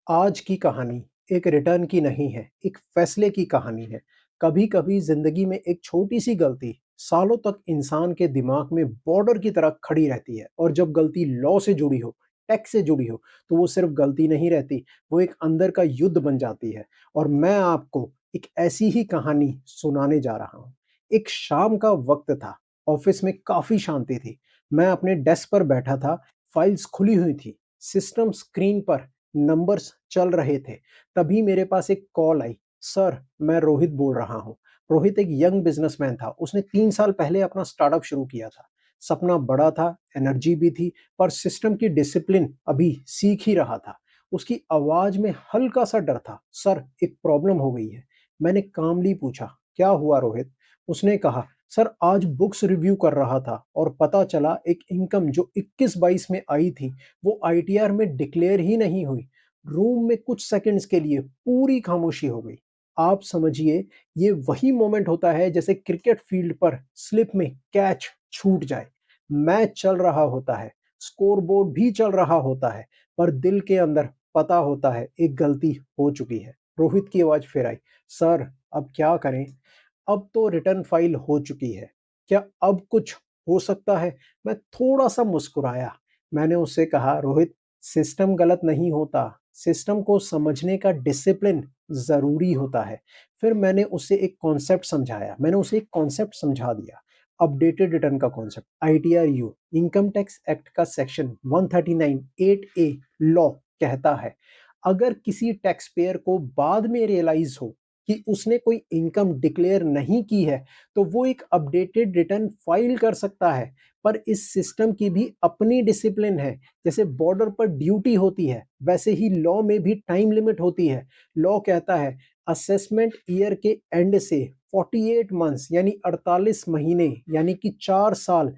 आज की कहानी एक रिटर्न की नहीं है, एक फैसले की कहानी है। कभी-कभी ज़िंदगी में एक छोटी-सी गलती सालों तक इंसान के दिमाग में बॉर्डर की तरह खड़ी रहती है और जब गलती लॉ से जुड़ी हो, टैक्स से जुड़ी हो, तो वो सिर्फ गलती नहीं रहती, वो एक अंदर का युद्ध बन जाती है। और मैं आपको एक ऐसी ही कहानी सुनाने जा रहा हूँ। एक शाम का वक़्त था, ऑफ़िस में काफ़ी शांति थी। मैं अपने डेस्क पर बैठा था, फाइल्स खुली हुई थी, सिस्टम स्क्रीन पर नंबर्स चल रहे थे। तभी मेरे पास एक कॉल आई, "सर, मैं रोहित बोल रहा हूँ।" रोहित एक यंग बिज़नेसमैन था। उसने 3 साल पहले अपना स्टार्टअप शुरू किया था। सपना बड़ा था, एनर्जी भी थी, पर सिस्टम की डिसिप्लिन अभी सीख ही रहा था। उसकी आवाज़ में हल्का-सा डर था। "सर, एक प्रॉब्लम हो गई है।" मैंने कामली पूछा, "क्या हुआ रोहित?" उसने कहा, "सर, आज बुक्स रिव्यू कर रहा था और पता चला एक इनकम जो 21-22 में आई थी, वो आईटीआर में डिक्लेयर ही नहीं हुई। रूम में कुछ सेकंड्स के लिए पूरी खामोशी हो गई। आप समझिए, ये वही मोमेंट होता है जैसे क्रिकेट फील्ड पर स्लिप में कैच छूट जाए। मैच चल रहा होता है, स्कोरबोर्ड भी चल रहा होता है, पर दिल के अंदर पता होता है एक गलती हो चुकी है। रोहित की आवाज फिर आई, "सर, अब क्या करें? अब तो रिटर्न फाइल हो चुकी है। क्या अब कुछ हो सकता है?" मैं थोड़ा-सा मुस्कुराया। मैंने उससे कहा, "रोहित, सिस्टम गलत नहीं होता, सिस्टम को समझने का डिसिप्लिन ज़रूरी होता है।" फिर मैंने उसे एक कॉन्सेप्ट समझाया, मैंने उसे एक कॉन्सेप्ट समझा दिया, अपडेटेड रिटर्न का concept, ITR-you, income tax act का सेक्शन 139 8A लॉ कहता है, अगर किसी टैक्स पेयर को बाद में रियलाइज़ हो कि उसने कोई इनकम डिक्लेयर नहीं की है, तो वो एक अपडेटेड रिटर्न फाइल कर सकता है। पर इस सिस्टम की भी अपनी डिसिप्लिन है। जैसे बॉर्डर पर ड्यूटी होती है, वैसे ही लॉ में भी टाइम लिमिट होती है। लॉ कहता है असेसमेंट ईयर के एंड से 48 मंथ्स यानी 48 महीने यानी कि 4 साल।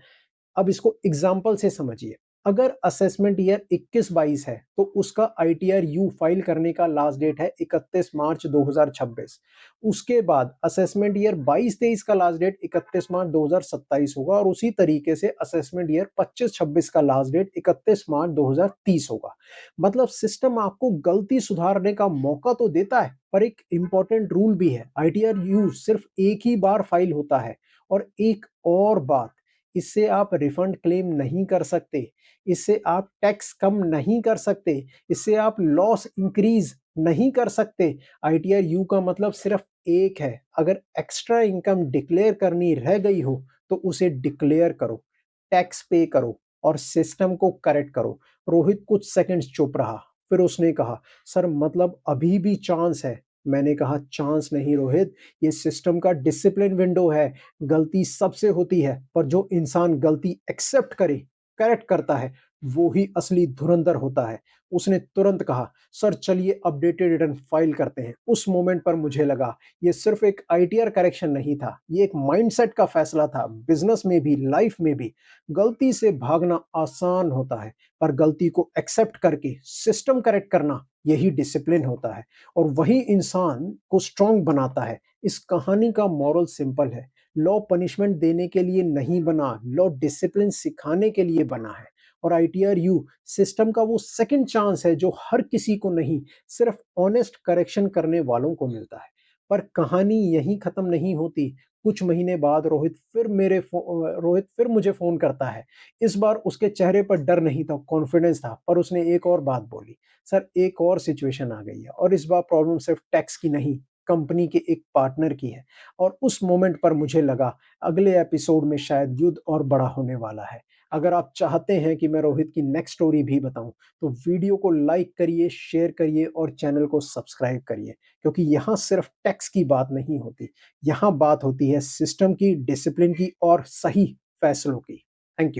अब इसको एग्जाम्पल से समझिए। अगर असेसमेंट ईयर 21-22 है, तो उसका आईटीआर यू फाइल करने का लास्ट डेट है 31 मार्च 2026। उसके बाद असेसमेंट ईयर 22-23 का लास्ट डेट 31 मार्च 2027 होगा और उसी तरीके से असेसमेंट ईयर 25-26 का लास्ट डेट 31 मार्च 2030 होगा। मतलब सिस्टम आपको गलती सुधारने का मौका तो देता है, पर एक इंपॉर्टेंट रूल भी है। आईटीआर यू सिर्फ एक ही बार फाइल होता है। और एक और बात, इससे आप रिफंड क्लेम नहीं कर सकते, इससे आप टैक्स कम नहीं कर सकते, इससे आप लॉस इंक्रीज नहीं कर सकते। आईटीआर यू का मतलब सिर्फ एक है, अगर एक्स्ट्रा इनकम डिक्लेयर करनी रह गई हो तो उसे डिक्लेयर करो, टैक्स पे करो और सिस्टम को करेक्ट करो। रोहित कुछ सेकंड्स चुप रहा, फिर उसने कहा, "सर, मतलब अभी भी चांस है?" मैंने कहा, "चांस नहीं रोहित, ये सिस्टम का डिसिप्लिन विंडो है। गलती सबसे होती है, पर जो इंसान गलती एक्सेप्ट करे, करेक्ट करता है, वो ही असली धुरंधर होता है।" उसने तुरंत कहा, "सर, चलिए अपडेटेड रिटर्न फाइल करते हैं।" उस मोमेंट पर मुझे लगा, ये सिर्फ एक आईटीआर करेक्शन नहीं था, ये एक माइंडसेट का फैसला था। बिजनेस में भी, लाइफ में भी गलती से भागना आसान होता है, पर गलती को एक्सेप्ट करके सिस्टम करेक्ट करना, यही डिसिप्लिन होता है और वही इंसान को स्ट्रांग बनाता है। इस कहानी का मॉरल सिंपल है, लॉ पनिशमेंट देने के लिए नहीं बना, लॉ डिसिप्लिन सिखाने के लिए बना है। और आईटीआर यू सिस्टम का वो सेकंड चांस है जो हर किसी को नहीं, सिर्फ ऑनेस्ट करेक्शन करने वालों को मिलता है। पर कहानी यहीं खत्म नहीं होती। कुछ महीने बाद रोहित फिर मुझे फोन करता है। इस बार उसके चेहरे पर डर नहीं था, कॉन्फिडेंस था, पर उसने एक और बात बोली, "सर, एक और सिचुएशन आ गई है और इस बार प्रॉब्लम सिर्फ टैक्स की नहीं, कंपनी के एक पार्टनर की है।" और उस मोमेंट पर मुझे लगा, अगले एपिसोड में शायद युद्ध और बड़ा होने वाला है। अगर आप चाहते हैं कि मैं रोहित की नेक्स्ट स्टोरी भी बताऊं, तो वीडियो को लाइक करिए, शेयर करिए और चैनल को सब्सक्राइब करिए, क्योंकि यहाँ सिर्फ टैक्स की बात नहीं होती, यहाँ बात होती है सिस्टम की, डिसिप्लिन की और सही फैसलों की। Thank you.